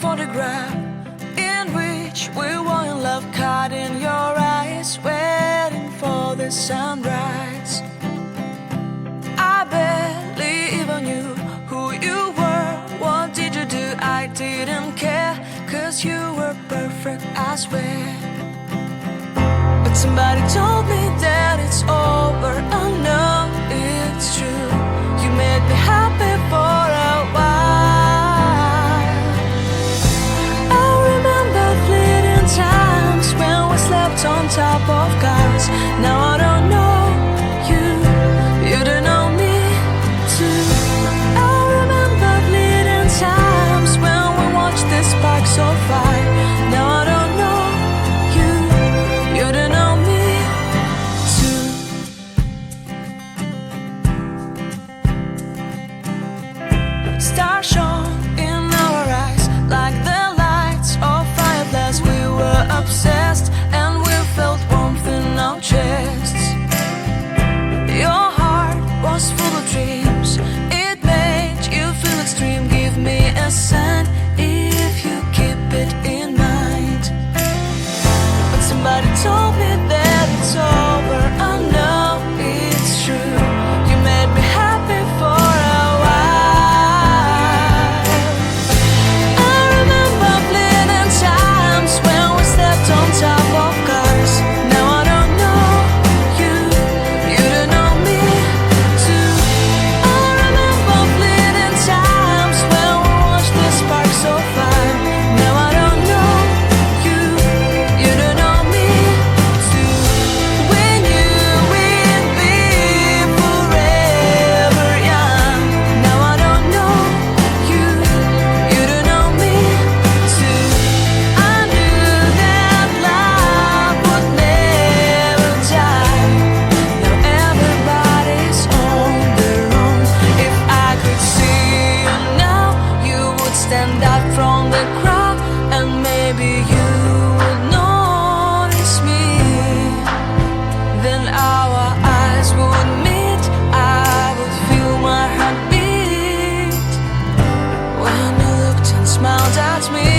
photograph in which we were in love, caught in your eyes, waiting for the sunrise. I barely even knew who you were. What did you do? I didn't care, 'cause you were perfect, I swear. But somebody told me that it's over. Oh no, it's true. You made me happy for a while. I remember fleeting times when we slept on top of cars. Now I don't know you, you don't know me too. I remember fleeting times when we watched the sparks of fire. Now I don't know you, you don't know me too. Stars shone in our eyes like the lights of fireflies. We were obsessed and we felt warmth in our chests. Your heart was full of dreams, it made you feel extreme. Give me a sign if you keep it in mind. But somebody told me that it's over. I know it's true. You made me happy for a while. I remember fleeting times when we slept on top of cars. Now I don't know you, you don't know me too. I remember fleeting times when we watched the sparks of fire. Now I don't know you, you don't know me too. We knew we'd be forever young. Now I don't know you, you don't know me too. I knew that love would never die. Now everybody's on their own. If I could see you now, you would stand out from the crowd, and maybe you would notice me. Then our eyes would meet, I would feel my heart beat when you looked and smiled at me.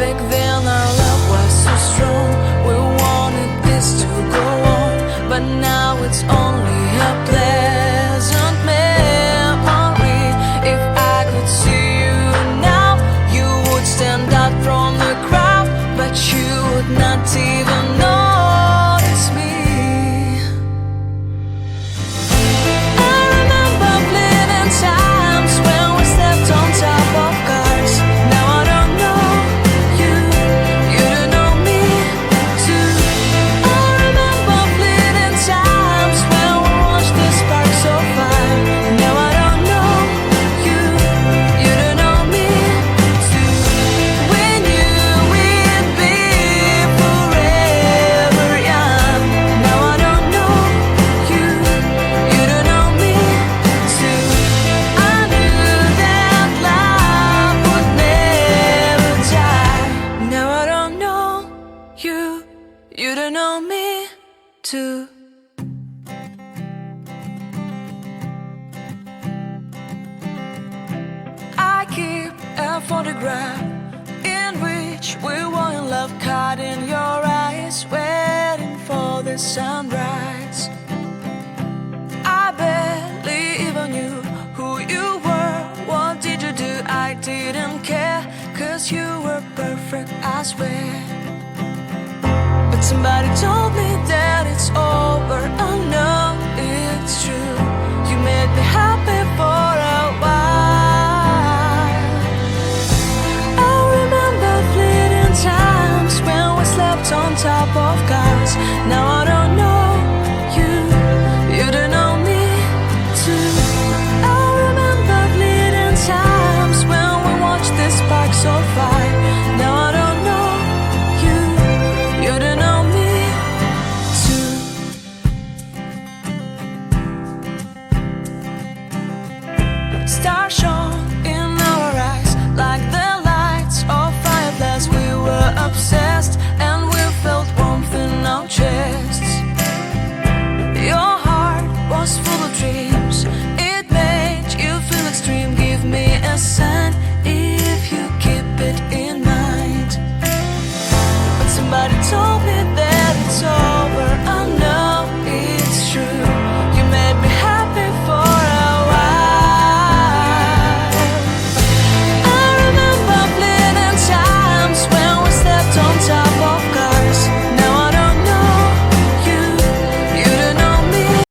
Back then our love was so strong, we wanted this to go on. But now it's only a pleasant memory. If I could see you now, you would stand out from the crowd, but you would not even notice me. I remember fleeting times when we slept on top of cars. Now I don't know you, you don't know me too. I remember fleeting times when we watched the sparks of fire. Now I don't know you, you don't know me too. We knew we'd be forever young. Now I don't know you, you don't know me too. I knew that love would never die. Now I don't know you, you don't know me too. I keep a photograph in which we were in love, caught in your eyes, waiting for the sunrise. I barely even knew who you were. What did you do? I didn't care, 'cause you were perfect, I swear. But somebody told me